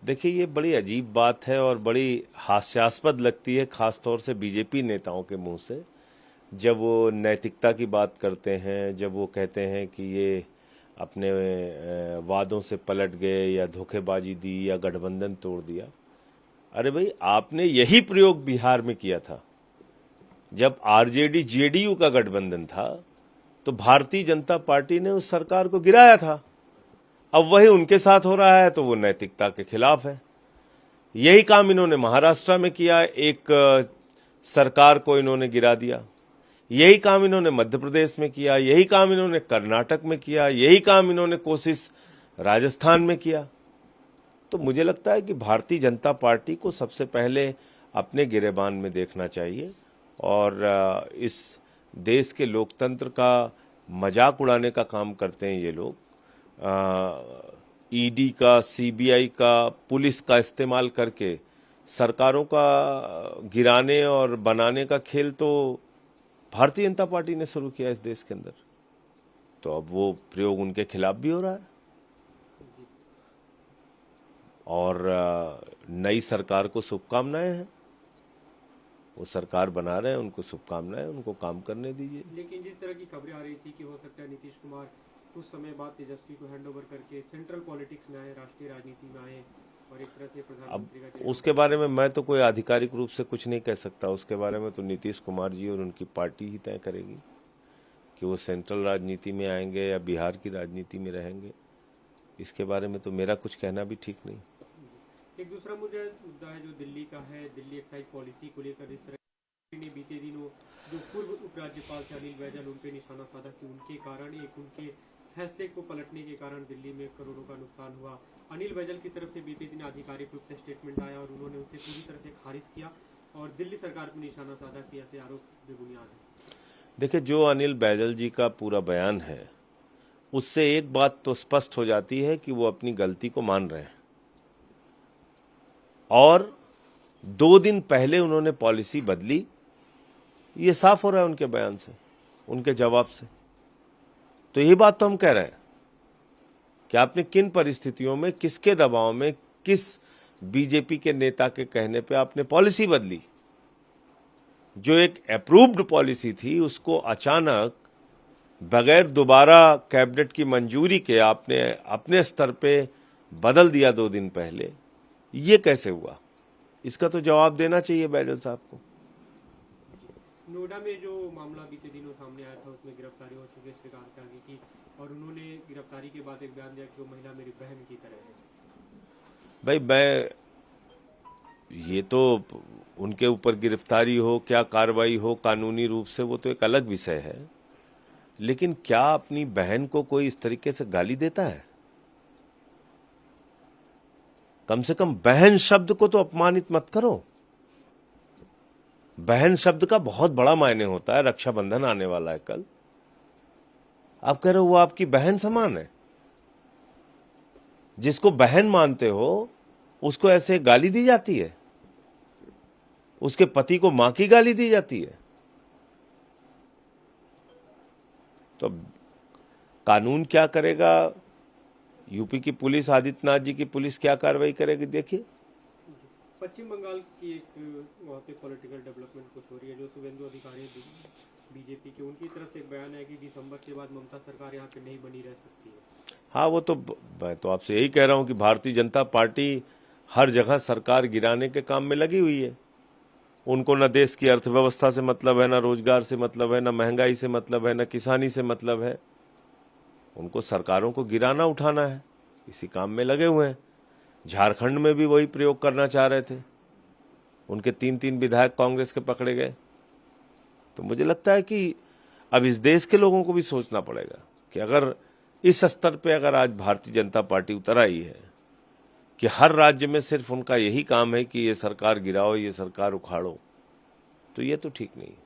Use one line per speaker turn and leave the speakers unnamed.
देखिए, ये बड़ी अजीब बात है और बड़ी हास्यास्पद लगती है, खास तौर से बीजेपी नेताओं के मुंह से, जब वो नैतिकता की बात करते हैं, जब वो कहते हैं कि ये अपने वादों से पलट गए या धोखेबाजी दी या गठबंधन तोड़ दिया। अरे भाई, आपने यही प्रयोग बिहार में किया था। जब आरजेडी जेडीयू का गठबंधन था तो भारतीय जनता पार्टी ने उस सरकार को गिराया था। अब वही उनके साथ हो रहा है तो वो नैतिकता के खिलाफ है। यही काम इन्होंने महाराष्ट्र में किया, एक सरकार को इन्होंने गिरा दिया। यही काम इन्होंने मध्य प्रदेश में किया, यही काम इन्होंने कर्नाटक में किया, यही काम इन्होंने कोशिश राजस्थान में किया। तो मुझे लगता है कि भारतीय जनता पार्टी को सबसे पहले अपने गिरेबान में देखना चाहिए और इस देश के लोकतंत्र का मजाक उड़ाने का काम करते हैं ये लोग। ईडी का, सीबीआई का, पुलिस का इस्तेमाल करके सरकारों का गिराने और बनाने का खेल तो भारतीय जनता पार्टी ने शुरू किया इस देश के अंदर। तो अब वो प्रयोग उनके खिलाफ भी हो रहा है और नई सरकार को शुभकामनाएं हैं। वो सरकार बना रहे हैं, उनको शुभकामनाएं, उनको काम करने दीजिए।
लेकिन जिस तरह की खबरें आ रही थी कि हो सकता है नीतीश कुमार कुछ समय बाद तेजस्वी को हैंडओवर करके सेंट्रल पॉलिटिक्स में आए, राष्ट्रीय राजनीति में आए और एक तरह से प्रधानमंत्री का।
अब उसके बारे में मैं तो कोई आधिकारिक रूप से कुछ नहीं कह सकता। उसके बारे में तो नीतीश कुमार जी और उनकी पार्टी ही तय करेगी कि वो सेंट्रल राजनीति में आएंगे या बिहार की राजनीति में रहेंगे। इसके बारे में तो मेरा कुछ कहना भी ठीक नहीं।
एक दूसरा मुद्दा है जो दिल्ली का है, दिल्ली एक्साइज पॉलिसी को लेकर इस तरह ने बीते दिनों जो पूर्व उपराज्यपाल थे अनिल बैजल, उन पे निशाना साधा कि उनके कारण, एक उनके फैसले को पलटने के कारण दिल्ली में करोड़ों का नुकसान हुआ। अनिल बैजल की तरफ से बीते दिन आधिकारिक रूप से स्टेटमेंट आया और उन्होंने उसे पूरी तरह से खारिज किया और दिल्ली सरकार पर निशाना साधा कि ऐसे आरोप बेबुनियाद है।
देखिए, जो अनिल बैजल जी का पूरा बयान है उससे एक बात तो स्पष्ट हो जाती है कि वो अपनी गलती को मान रहे हैं और 2 दिन पहले उन्होंने पॉलिसी बदली। ये साफ हो रहा है उनके बयान से, उनके जवाब से। तो यही बात तो हम कह रहे हैं कि आपने किन परिस्थितियों में, किसके दबाव में, किस बीजेपी के नेता के कहने पे आपने पॉलिसी बदली। जो एक अप्रूव्ड पॉलिसी थी उसको अचानक बगैर दोबारा कैबिनेट की मंजूरी के आपने अपने स्तर पे बदल दिया 2 दिन पहले। ये कैसे हुआ? इसका तो जवाब देना चाहिए बैजल साहब को।
नोएडा में जो मामला बीते दिनों सामने आया था उसमें गिरफ्तारी हो चुकी है श्रीकांत त्यागी की और उन्होंने गिरफ्तारी के बाद एक बयान दिया कि वो महिला मेरी बहन की तरह है।
भाई, ये तो उनके ऊपर गिरफ्तारी हो, क्या कार्रवाई हो कानूनी रूप से, वो तो एक अलग विषय है। लेकिन क्या अपनी बहन को कोई इस तरीके से गाली देता है? कम से कम बहन शब्द को तो अपमानित मत करो। बहन शब्द का बहुत बड़ा मायने होता है। रक्षाबंधन आने वाला है कल, आप कह रहे हो वो आपकी बहन समान है। जिसको बहन मानते हो उसको ऐसे गाली दी जाती है, उसके पति को मां की गाली दी जाती है। तो कानून क्या करेगा, यूपी की पुलिस, आदित्यनाथ जी की पुलिस क्या कार्रवाई करेगी, देखिए।
पश्चिम बंगाल की एक वहाँ पे पॉलिटिकल डेवलपमेंट कुछ हो रही है जो शुभेंदु अधिकारी बीजेपी के, उनकी तरफ से एक बयान है कि दिसंबर के बाद ममता सरकार यहाँ पे नहीं बनी रह सकती है।
हाँ, वो तो मैं तो आपसे यही कह रहा हूं कि भारतीय जनता पार्टी हर जगह सरकार गिराने के काम में लगी हुई है। उनको न देश की अर्थव्यवस्था से मतलब है, न रोजगार से मतलब है, न महंगाई से मतलब है, न किसानी से मतलब है। उनको सरकारों को गिराना उठाना है, इसी काम में लगे हुए हैं। झारखंड में भी वही प्रयोग करना चाह रहे थे, उनके 3 विधायक कांग्रेस के पकड़े गए। तो मुझे लगता है कि अब इस देश के लोगों को भी सोचना पड़ेगा कि अगर इस स्तर पे अगर आज भारतीय जनता पार्टी उतर आई है कि हर राज्य में सिर्फ उनका यही काम है कि ये सरकार गिराओ, ये सरकार उखाड़ो, तो ये तो ठीक नहीं है।